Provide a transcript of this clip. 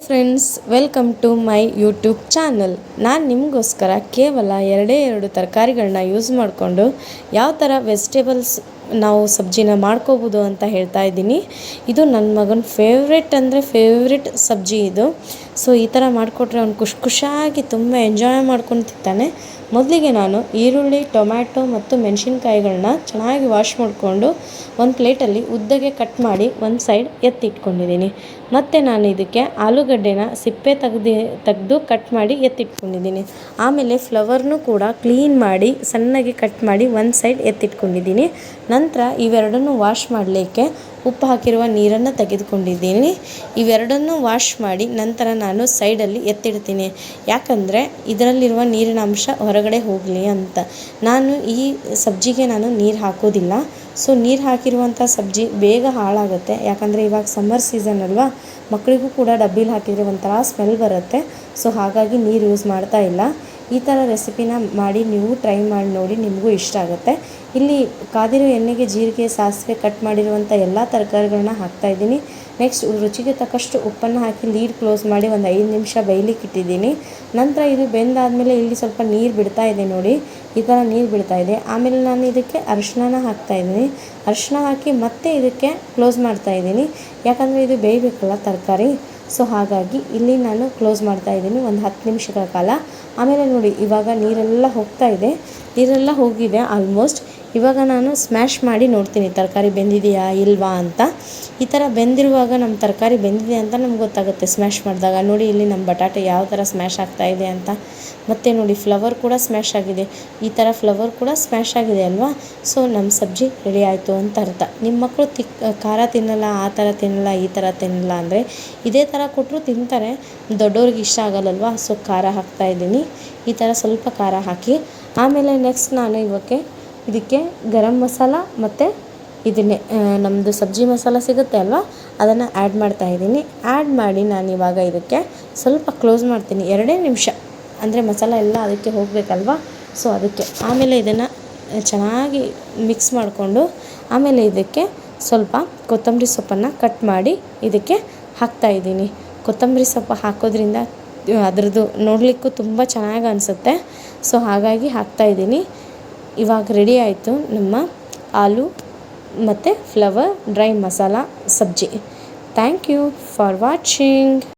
Friends, welcome to my YouTube channel. ನಾನು ನಿಮಗೋಸ್ಕರ ಕೇವಲ ಎರಡು ತರಕಾರಿಗಳನ್ನ ಯೂಸ್ ಮಾಡಿಕೊಂಡು ಯಾವ ಥರ ವೆಜಿಟೇಬಲ್ಸ್ ನಾವು ಸಬ್ಜಿನ ಮಾಡ್ಕೋಬೋದು ಅಂತ ಹೇಳ್ತಾ ಇದ್ದೀನಿ. ಇದು ನನ್ನ ಮಗನ ಫೇವ್ರೆಟ್ ಸಬ್ಜಿ ಇದು. ಸೊ ಈ ಥರ ಮಾಡಿಕೊಟ್ರೆ ಅವ್ನು ಖುಷಿಯಾಗಿ ತುಂಬ ಎಂಜಾಯ್ ಮಾಡ್ಕೊಂಡು ತಿಂತಾನೆ. ಮೊದಲಿಗೆ ನಾನು ಈರುಳ್ಳಿ, ಟೊಮ್ಯಾಟೊ ಮತ್ತು ಮೆಣಸಿನ್ಕಾಯಿಗಳನ್ನ ಚೆನ್ನಾಗಿ ವಾಶ್ ಮಾಡಿಕೊಂಡು ಒಂದು ಪ್ಲೇಟಲ್ಲಿ ಉದ್ದಗೆ ಕಟ್ ಮಾಡಿ ಒಂದು ಸೈಡ್ ಎತ್ತಿಟ್ಕೊಂಡಿದ್ದೀನಿ. ಮತ್ತು ನಾನು ಇದಕ್ಕೆ ಆಲೂಗಡ್ಡೆನ ಸಿಪ್ಪೆ ತೆಗೆದು ಕಟ್ ಮಾಡಿ ಎತ್ತಿಟ್ಕೊಂಡಿದ್ದೀನಿ. ಆಮೇಲೆ ಫ್ಲವರ್ನೂ ಕೂಡ ಕ್ಲೀನ್ ಮಾಡಿ ಸಣ್ಣಗೆ ಕಟ್ ಮಾಡಿ ಒಂದು ಸೈಡ್ ಎತ್ತಿಟ್ಕೊಂಡಿದ್ದೀನಿ. ನಂತರ ಇವೆರಡನ್ನೂ ವಾಶ್ ಮಾಡಲಿಕ್ಕೆ ಉಪ್ಪು ಹಾಕಿರುವ ನೀರನ್ನು ತೆಗೆದುಕೊಂಡಿದ್ದೀನಿ. ಇವೆರಡನ್ನೂ ವಾಶ್ ಮಾಡಿ ನಂತರ ನಾನು ಸೈಡಲ್ಲಿ ಎತ್ತಿಡ್ತೀನಿ. ಯಾಕಂದರೆ ಇದರಲ್ಲಿರುವ ನೀರಿನ ಅಂಶ ಹೊರಗಡೆ ಹೋಗಲಿ ಅಂತ. ನಾನು ಈ ಸಬ್ಜಿಗೆ ನೀರು ಹಾಕೋದಿಲ್ಲ. ಸೊ ನೀರು ಹಾಕಿರುವಂಥ ಸಬ್ಜಿ ಬೇಗ ಹಾಳಾಗುತ್ತೆ. ಯಾಕಂದರೆ ಇವಾಗ ಸಮ್ಮರ್ ಸೀಸನ್ ಅಲ್ವಾ, ಮಕ್ಕಳಿಗೂ ಕೂಡ ಡಬ್ಬಿಲಿ ಹಾಕಿದರೆ ಒಂಥರ ಸ್ಮೆಲ್ ಬರುತ್ತೆ. ಸೊ ಹಾಗಾಗಿ ನೀರು ಯೂಸ್ ಮಾಡ್ತಾ ಇಲ್ಲ. ಈ ಥರ ರೆಸಿಪಿನ ಮಾಡಿ ನೀವು ಟ್ರೈ ಮಾಡಿ ನೋಡಿ, ನಿಮಗೂ ಇಷ್ಟ ಆಗುತ್ತೆ. ಇಲ್ಲಿ ಕಾದಿರೋ ಎಣ್ಣೆಗೆ ಜೀರಿಗೆ, ಸಾಸಿವೆ, ಕಟ್ ಮಾಡಿರುವಂಥ ಎಲ್ಲ ತರಕಾರಿಗಳನ್ನ ಹಾಕ್ತಾಯಿದ್ದೀನಿ. ನೆಕ್ಸ್ಟ್ ರುಚಿಗೆ ತಕ್ಕಷ್ಟು ಉಪ್ಪನ್ನು ಹಾಕಿ ಲೀಡ್ ಕ್ಲೋಸ್ ಮಾಡಿ ಒಂದು 5 ನಿಮಿಷ ಬೇಯಲಿಕ್ಕೆ ಇಟ್ಟಿದ್ದೀನಿ. ನಂತರ ಇದು ಬೆಂದಾದಮೇಲೆ ಇಲ್ಲಿ ಸ್ವಲ್ಪ ನೀರು ಬಿಡ್ತಾ ಇದೆ ನೋಡಿ, ಈ ಥರ ನೀರು ಬಿಡ್ತಾ ಇದೆ. ಆಮೇಲೆ ನಾನು ಇದಕ್ಕೆ ಅರಿಶಿನ ಹಾಕ್ತಾಯಿದ್ದೀನಿ. ಅರಿಶಿನ ಹಾಕಿ ಮತ್ತೆ ಇದಕ್ಕೆ ಕ್ಲೋಸ್ ಮಾಡ್ತಾಯಿದ್ದೀನಿ. ಯಾಕಂದರೆ ಇದು ಬೇಯಬೇಕಲ್ಲ ತರಕಾರಿ. ಸೊ ಹಾಗಾಗಿ ಇಲ್ಲಿ ನಾನು ಕ್ಲೋಸ್ ಮಾಡ್ತಾಯಿದ್ದೀನಿ ಒಂದು 10 ನಿಮಿಷಗಳ ಕಾಲ. ಆಮೇಲೆ ನೋಡಿ, ಇವಾಗ ನೀರೆಲ್ಲ ಹೋಗಿದೆ ಆಲ್ಮೋಸ್ಟ್. ಇವಾಗ ನಾನು ಸ್ಮ್ಯಾಶ್ ಮಾಡಿ ನೋಡ್ತೀನಿ ತರಕಾರಿ ಬೆಂದಿದೆಯಾ ಇಲ್ವಾ ಅಂತ. ಈ ಥರ ಬೆಂದಿರುವಾಗ ನಮ್ಮ ತರಕಾರಿ ಬೆಂದಿದೆ ಅಂತ ನಮ್ಗೆ ಗೊತ್ತಾಗುತ್ತೆ ಸ್ಮ್ಯಾಶ್ ಮಾಡಿದಾಗ. ನೋಡಿ ಇಲ್ಲಿ ನಮ್ಮ ಬಟಾಟೆ ಯಾವ ಥರ ಸ್ಮ್ಯಾಶ್ ಆಗ್ತಾಯಿದೆ ಅಂತ. ಮತ್ತು ನೋಡಿ ಫ್ಲವರ್ ಕೂಡ ಸ್ಮ್ಯಾಶ್ ಆಗಿದೆ. ಈ ಥರ ಫ್ಲವರ್ ಕೂಡ ಸ್ಮ್ಯಾಶ್ ಆಗಿದೆ ಅಲ್ವಾ. ಸೊ ನಮ್ಮ ಸಬ್ಜಿ ರೆಡಿ ಆಯಿತು ಅಂತ ಅರ್ಥ. ನಿಮ್ಮ ಮಕ್ಕಳು ಖಾರ ತಿನ್ನಲ್ಲ, ಆ ಥರ ತಿನ್ನಲ್ಲ, ಈ ಥರ ತಿನ್ನಲ್ಲ ಅಂದರೆ ಇದೇ ಥರ ಕೊಟ್ಟರು ತಿಂತಾರೆ. ದೊಡ್ಡವ್ರಿಗೆ ಇಷ್ಟ ಆಗಲ್ಲಲ್ವಾ. ಸೊ ಖಾರ ಹಾಕ್ತಾಯಿದ್ದೀನಿ. ಈ ಥರ ಸ್ವಲ್ಪ ಖಾರ ಹಾಕಿ ಆಮೇಲೆ ನೆಕ್ಸ್ಟ್ ನಾನು ಇದಕ್ಕೆ ಗರಂ ಮಸಾಲ ಮತ್ತು ಇದನ್ನೇ ನಮ್ಮದು ಸಬ್ಜಿ ಮಸಾಲ ಸಿಗುತ್ತೆ ಅಲ್ವಾ, ಅದನ್ನು ಆ್ಯಡ್ ಮಾಡ್ತಾಯಿದ್ದೀನಿ. ಆ್ಯಡ್ ಮಾಡಿ ನಾನು ಇವಾಗ ಇದಕ್ಕೆ ಸ್ವಲ್ಪ ಕ್ಲೋಸ್ ಮಾಡ್ತೀನಿ 2 ನಿಮಿಷ. ಅಂದರೆ ಮಸಾಲ ಎಲ್ಲ ಅದಕ್ಕೆ ಹೋಗಬೇಕಲ್ವಾ. ಸೊ ಅದಕ್ಕೆ ಆಮೇಲೆ ಇದನ್ನು ಚೆನ್ನಾಗಿ ಮಿಕ್ಸ್ ಮಾಡಿಕೊಂಡು ಆಮೇಲೆ ಇದಕ್ಕೆ ಸ್ವಲ್ಪ ಕೊತ್ತಂಬರಿ ಸೊಪ್ಪನ್ನು ಕಟ್ ಮಾಡಿ ಇದಕ್ಕೆ ಹಾಕ್ತಾಯಿದ್ದೀನಿ. ಕೊತ್ತಂಬರಿ ಸೊಪ್ಪು ಹಾಕೋದ್ರಿಂದ ಅದರದ್ದು ನೋಡಲಿಕ್ಕೂ ತುಂಬ ಚೆನ್ನಾಗಿ ಅನಿಸುತ್ತೆ. ಸೊ ಹಾಗಾಗಿ ಹಾಕ್ತಾಯಿದ್ದೀನಿ. ಇವಾಗ ರೆಡಿ ಆಯಿತು ನಮ್ಮ ಆಲೂ ಮತ್ತು flower dry masala sabzi. Thank you for watching.